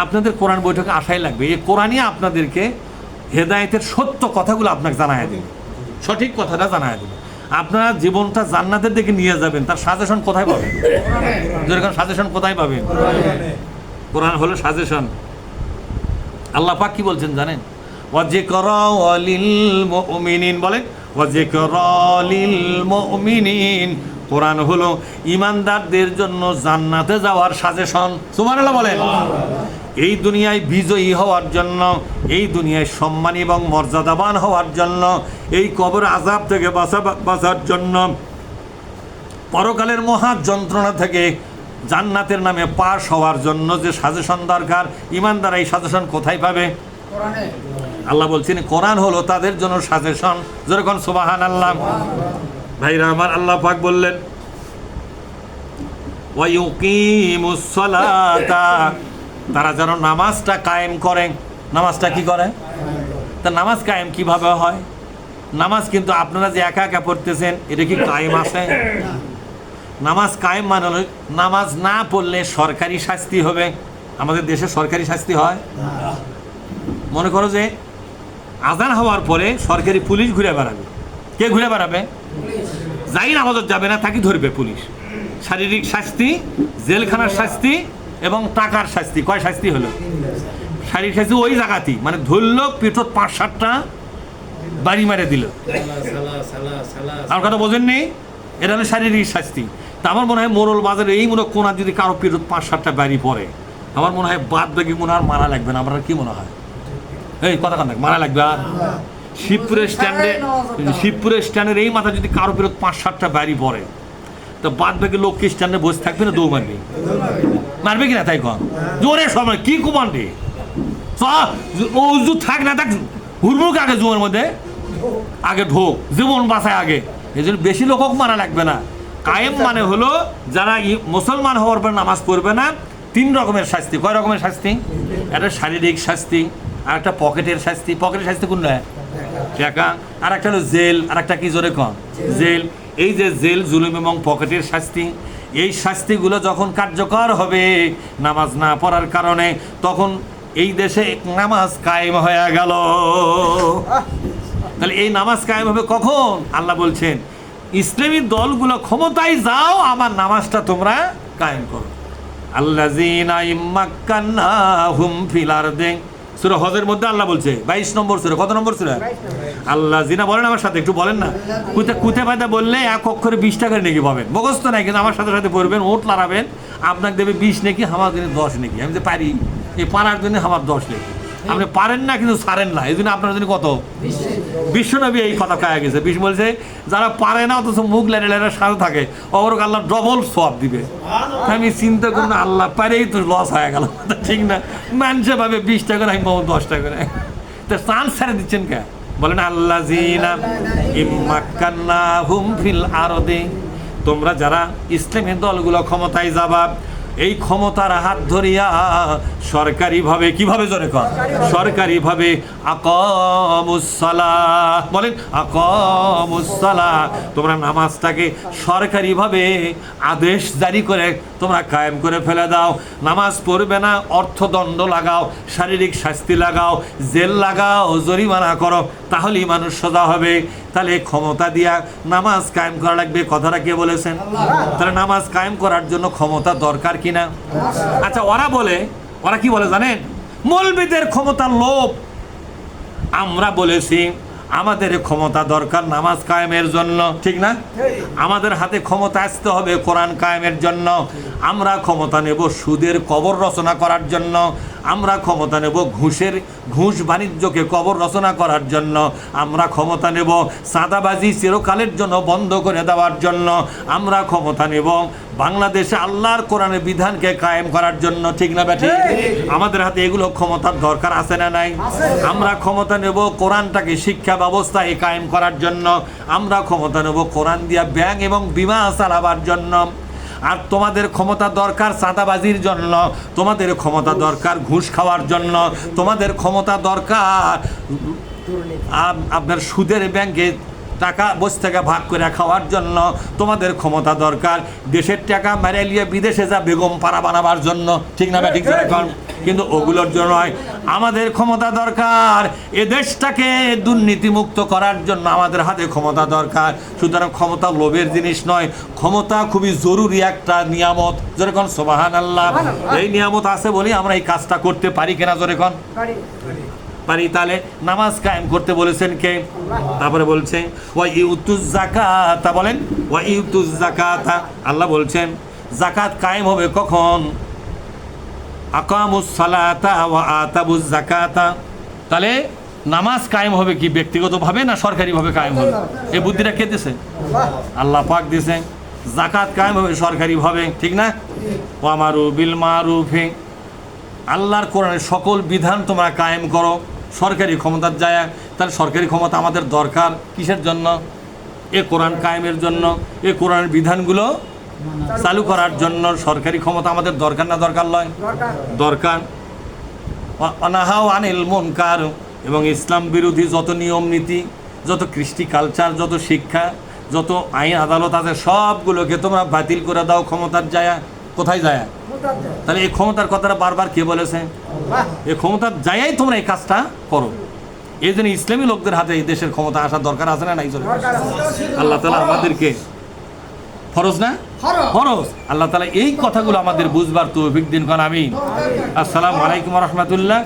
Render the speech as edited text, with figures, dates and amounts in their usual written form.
আপনাদের কোরআন বৈঠকে আসাই লাগবে, এই কোরআনই আপনাদেরকে হেদায়েতের সত্য কথাগুলো আপনাকে জানায় দেবে, সঠিক কথাটা জানায় দেবে। আপনারা জীবনটা জান্নাতের দিকে নিয়ে যাবেন, তার সাজেশন কোথায় পাবেন? যেরকম সাজেশন কোথায় পাবেন? কোরআন হলো সাজেশন। আল্লাহ পাক কি বলছেন জানেন? ওয়াযিকরা লিল মুমিনিন, বলেন ওয়াযিকরা লিল মুমিনিন। কোরআন হলো ঈমানদারদের জন্য জান্নাতে যাওয়ার সাজেশন। সুবহানাল্লাহ বলেন। এই দুনিয়ায় বিজয়ী হওয়ার জন্য, এই দুনিয়ায় সম্মানী এবং মর্যাদাবান হওয়ার জন্য, এই কবর আযাব থেকে বাঁচার জন্য, পরকালের মহা যন্ত্রণা থেকে জান্নাতের নামে পাশ হওয়ার জন্য যে সাজেশন দরকার, ঈমানদার এই সাজেশন কোথায় পাবে? কোরআনে। আল্লাহ বলছেন কোরআন হলো তাদের জন্য সাজেশন। যেরকম সুবহানাল্লাহ। ভাইরা আমার, আল্লাহ পাক বললেন ওয়া ইউকিমুস সালাতা, তারা যেন নামাজটা কায়েম করে। নামাজটা কি করে? তা নামাজ কায়েম কিভাবে হয়? নামাজ কিন্তু আপনারা যে একা একা পড়তেছেন, এটা কি কায়েম আছে? নামাজ কায়েম মানে হলো নামাজ না পড়লে সরকারি শাস্তি হবে। আমাদের দেশে সরকারি শাস্তি হয়। মনে করো যে আজান হওয়ার পরে সরকারি পুলিশ ঘুরে বেড়াবে। কে ঘুরে বেড়াবে? যাই নামাজত যাবে না তাকে ধরবে পুলিশ। শারীরিক শাস্তি, জেলখানার শাস্তি এবং টাকার শাস্তি। কয় শাস্তি হলো? শারীরিক শাস্তি ওই জায়গাতেই, মানে ধরল পিঠত ৫-৭টা বাড়ি মারে দিল। আমার কথা বোঝেননি? এটা হলো শারীরিক শাস্তি। তা আমার মনে হয় মোরল বাজারে এই মনে কোনা যদি কারো পিঠত ৫-৭টা বাড়ি পড়ে, আমার মনে হয় বাদ বাকি মনে আর মারা লাগবে না। আপনার কি মনে হয়? এই কথা কান মারা লাগবে? আর শিবপুরের স্ট্যান্ডের এই মাথা যদি কারো পিঠত ৫-৭টা বাড়ি পড়ে, তো বাদ বাকি লোক কি স্ট্যান্ডে বসে থাকবে না দৌড় মারবে? মারবে কিনা? তাই কন জোরে সময় কি কুমান্ডে ও থাক না থাক হুড়মুখ আগে জোয়ার মধ্যে আগে ঢোক, জীবন বাঁচায় আগে। এই জন্য বেশি লোক মারা লাগবে না। কায়েম মানে হলো যারা মুসলমান হওয়ার পর নামাজ পড়বে না, 3 রকমের শাস্তি। কয় রকমের শাস্তি? একটা শারীরিক শাস্তি, আর একটা পকেটের শাস্তি। পকেটের শাস্তি কোনটা? টাকা। আর একটা হলো জেল। আর একটা কি জোরে কন? জেল। এই যে জেল, জুলুম এবং পকেটের শাস্তি, এই শাস্তিগুলো যখন কার্যকর হবে নামাজ না পড়ার কারণে, তখন এই দেশে নামাজ কায়েম হয়ে গেল। তাহলে এই নামাজ কায়েম হবে কখন? আল্লাহ বলছেন ইসলামী দলগুলো ক্ষমতায় যাও, আমার নামাজটা তোমরা কায়েম করো। আল্লাযীনা ইম্মাক্কান্নাহুম ফিল আরদি, সূরা হজের মধ্যে আল্লাহ বলছে 22 নম্বর সূরা। কত নম্বর সূরা? আল্লাযীনা। বলেন আমার সাথে, একটু বলেন না। কুতে পায়দা বললে 1 অক্ষরে 20 টাকা নেকি পাবেন। মুখস্থ নাই, কিন্তু আমার সাথে সাথে পড়বেন, ওট লড়াবেন, আপনাকে দেবে 20 নেকি, আমার জন্য 10 নেকি। আমি যে পারি এই পারার জন্য আমার 10 নেকি। আপনি পারেন না কিন্তু ছাড়েন না, এই জন্য আপনার জন্য কত? বিশ্বনবী এই কথা কয়ে গেছে। বিষ্ণু বলছে যারা পারে না অথচ মুখ লেড়ে লেড়ে সাথে থাকে, ওরকে আল্লাহ ডবল সওয়াব দিবে। আমি চিন্তা করুন, আল্লাহ পারেই তো লস হয়ে গেল, ঠিক না? মানুষে ভাবে 20 টাকা, আমি পাবো 10 টাকা। তো চান্স ছেড়ে দিচ্ছেন কে? বলেন আল্লাযীনা ইম্মাক্কান্নাহুম ফিল আরদি, তোমরা যারা ইসলামী দলগুলো ক্ষমতায় যাবা, এই ক্ষমতার হাত ধরিয়া সরকারিভাবে, কিভাবে জোরে কর? সরকারিভাবে আকামুস সালাহ, বলেন আকামুস সালাহ, তোমরা নামাজটাকে সরকারিভাবে আদেশ জারি করে তোমরা কায়েম করে ফেলে দাও। নামাজ পড়বে না, অর্থদণ্ড লাগাও, শারীরিক শাস্তি লাগাও, জেল লাগাও, জরিমানা করো, তাহলেই মানুষ সোজা হবে। তাহলে ক্ষমতা দিয়া নামাজ কায়েম করা লাগবে। কথাটা কে বলেছেন? তাহলে নামাজ কায়েম করার জন্য ক্ষমতা দরকার কিনা? আচ্ছা, ওরা কি বলে জানেন? মৌলবীদের ক্ষমতার লোভ। আমরা বলেছি আমাদের ক্ষমতা দরকার নামাজ কায়েমের জন্য, ঠিক না? আমাদের হাতে ক্ষমতা আসতে হবে কোরআন কায়েমের জন্য। আমরা ক্ষমতা নেব সুদের কবর রচনা করার জন্য, আমরা ক্ষমতা নেব ঘুষ বাণিজ্যকে কবর রচনা করার জন্য, আমরা ক্ষমতা নেব চাঁদাবাজি চিরকালের জন্য বন্ধ করে দেওয়ার জন্য, আমরা ক্ষমতা নেব বাংলাদেশে আল্লাহর কোরআনের বিধানকে কায়েম করার জন্য, ঠিক না বেঠিক? আমাদের হাতে এগুলো ক্ষমতার দরকার আছে না নাই? আমরা ক্ষমতা নেব কোরআনটাকে শিক্ষা ব্যবস্থায় কায়েম করার জন্য, আমরা ক্ষমতা নেব কোরআন দিয়া ব্যাংক এবং বিমা চালাবার জন্য। আর তোমাদের ক্ষমতা দরকার চাঁদাবাজির জন্য, তোমাদের ক্ষমতা দরকার ঘুষ খাওয়ার জন্য, তোমাদের ক্ষমতা দরকার আপনার সুদের ব্যাংকে টাকা বসে থেকে ভাগ করে খাওয়ার জন্য, তোমাদের ক্ষমতা দরকার দেশের টাকা মেরে নিয়ে বিদেশে যা বেগম পাড়া বানাবার জন্য, ঠিক না? ঠিক। কিন্তু ওগুলোর জন্য নয়, আমাদের ক্ষমতা দরকার এ দেশটাকে দুর্নীতিমুক্ত করার জন্য আমাদের হাতে ক্ষমতা দরকার। সুতরাং ক্ষমতা লোভের জিনিস নয়, ক্ষমতা খুবই জরুরি একটা নিয়ামত। যেরকম সুবহানাল্লাহ, এই নিয়ামত আছে বলেই আমরা এই কাজটা করতে পারি কিনা, যেরকম পারি। তাহলে নামাজ কায়েম করতে বলেছেন কে? তারপরে বলছে ওয়া ইউতুজ যাকাতা, বলেন ওয়া ইউতুজ যাকাতা, আল্লাহ বলছেন যাকাত কায়েম হবে কখন? আকামুস সালাতা ওয়া আতাবুজ যাকাতা। তাহলে নামাজ কায়েম হবে কি ব্যক্তিগতভাবে না সরকারিভাবে কায়েম হবে? এই বুদ্ধিটা কে দিছে? আল্লাহ পাক দিছে। যাকাত কায়েম হবে সরকারিভাবে, ঠিক না? ওয়া আমারু বিল মারুফি, আল্লাহর কোরআনের সকল বিধান তোমরা কায়েম করো সরকারি ক্ষমতার যায়। তাহলে সরকারি ক্ষমতা আমাদের দরকার কিসের জন্য? এ কোরআন কায়েমের জন্য, এ কোরআনের বিধানগুলো চালু করার জন্য সরকারি ক্ষমতা আমাদের দরকার না দরকার নয়? দরকার। অনাহাও আনিল মুনকার, এবং ইসলাম বিরোধী যত নিয়ম নীতি, যত কৃষ্টি কালচার, যত শিক্ষা, যত আইন আদালত আছে সবগুলোকে তোমরা বাতিল করে দাও ক্ষমতার যায়। কোথায় যায়? তাহলে এই ক্ষমতার কথাটা বারবার কে বলেছে? এই ক্ষমতার জায়গায় তোমরা এই কাজটা করো। এই জন্য ইসলামী লোকদের হাতে এই দেশের ক্ষমতা আসার দরকার আছে না নাই? আল্লাহ তাআলা আমাদেরকে, ফরজ না ফরজ, আল্লাহ তাআলা এই কথাগুলো আমাদের বুঝবার তৌফিক দিন। আমিন। আসসালামু আলাইকুম ওয়া রাহমাতুল্লাহ।